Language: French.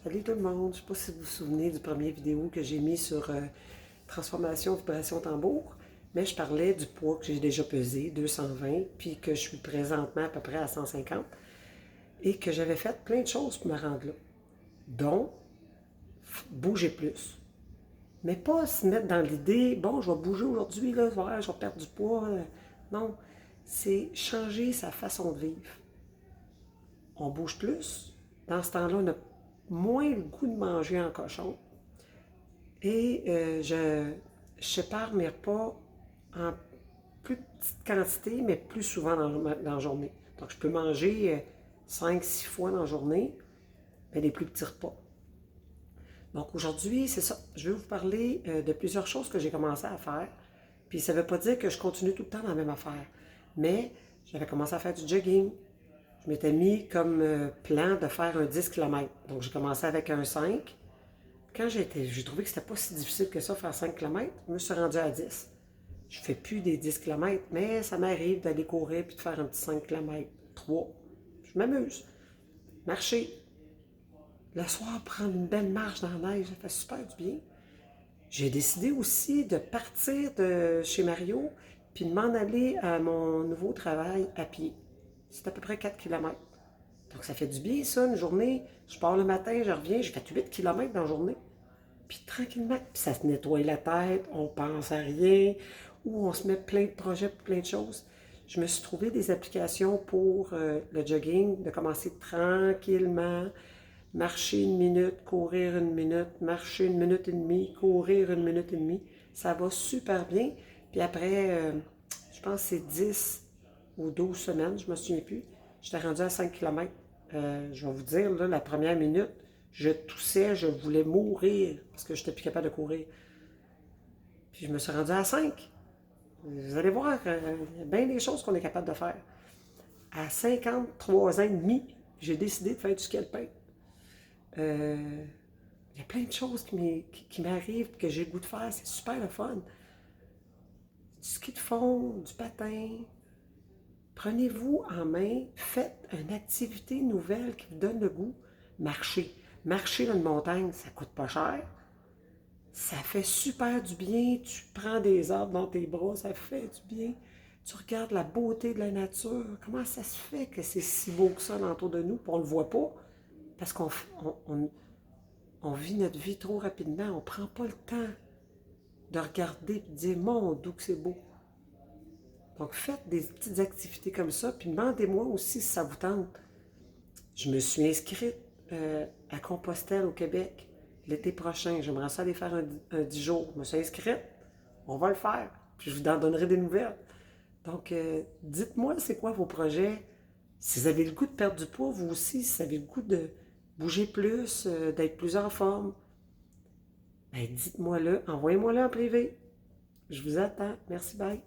Salut tout le monde, je ne sais pas si vous vous souvenez du premier vidéo que j'ai mis sur transformation, vibration, tambour, mais je parlais du poids que j'ai déjà pesé, 220, puis que je suis présentement à peu près à 150, et que j'avais fait plein de choses pour me rendre là, dont bouger plus. Mais pas se mettre dans l'idée, bon, je vais bouger aujourd'hui, là, ouais, je vais perdre du poids. Non, c'est changer sa façon de vivre. On bouge plus. Dans ce temps-là, on a moins le goût de manger en cochon. Et je sépare mes repas en plus petite quantité, mais plus souvent dans la journée. Donc, je peux manger 5-6 fois dans la journée, mais des plus petits repas. Donc, aujourd'hui, c'est ça. Je vais vous parler de plusieurs choses que j'ai commencé à faire. Puis, ça ne veut pas dire que je continue tout le temps dans la même affaire. Mais j'avais commencé à faire du jogging. Je m'étais mis comme plan de faire un 10 km. Donc, j'ai commencé avec un 5. Quand j'ai trouvé que c'était pas si difficile que ça, faire 5 km, je me suis rendu à 10. Je fais plus des 10 km, mais ça m'arrive d'aller courir puis de faire un petit 5 km, 3. Je m'amuse. Marcher. Le soir, prendre une belle marche dans la neige, ça fait super du bien. J'ai décidé aussi de partir de chez Mario puis de m'en aller à mon nouveau travail à pied. C'est à peu près 4 km. Donc ça fait du bien ça, une journée. Je pars le matin, je reviens, j'ai fait 8 km dans la journée. Puis tranquillement, puis ça se nettoie la tête, on pense à rien, ou on se met plein de projets, plein de choses. Je me suis trouvé des applications pour le jogging, de commencer tranquillement, marcher une minute, courir une minute, marcher une minute et demie, courir une minute et demie. Ça va super bien. Puis après, je pense que c'est 10 ou 12 semaines, je ne me souviens plus. J'étais rendu à 5 km. Je vais vous dire, là, la première minute, je toussais, je voulais mourir parce que je n'étais plus capable de courir. Puis je me suis rendu à 5. Vous allez voir, il y a bien des choses qu'on est capable de faire. À 53 ans et demi, j'ai décidé de faire du scalping. Il y a plein de choses qui m'arrivent, que j'ai le goût de faire. C'est super le fun. Du ski de fond, du patin. Prenez-vous en main, faites une activité nouvelle qui vous donne le goût. Marcher. Marcher dans une montagne, ça coûte pas cher. Ça fait super du bien. Tu prends des arbres dans tes bras, ça fait du bien. Tu regardes la beauté de la nature. Comment ça se fait que c'est si beau que ça autour de nous, puis on ne le voit pas? Parce qu'on vit notre vie trop rapidement. On ne prend pas le temps de regarder et de dire, mon Dieu, que c'est beau. Donc, faites des petites activités comme ça, puis demandez-moi aussi si ça vous tente. Je me suis inscrite à Compostelle au Québec l'été prochain. J'aimerais ça aller faire un 10 jours. Je me suis inscrite. On va le faire. Puis je vous en donnerai des nouvelles. Donc, dites-moi, c'est quoi vos projets? Si vous avez le goût de perdre du poids, vous aussi, si vous avez le goût de bouger plus, d'être plus en forme, ben dites-moi-le, envoyez-moi-le en privé. Je vous attends. Merci, bye.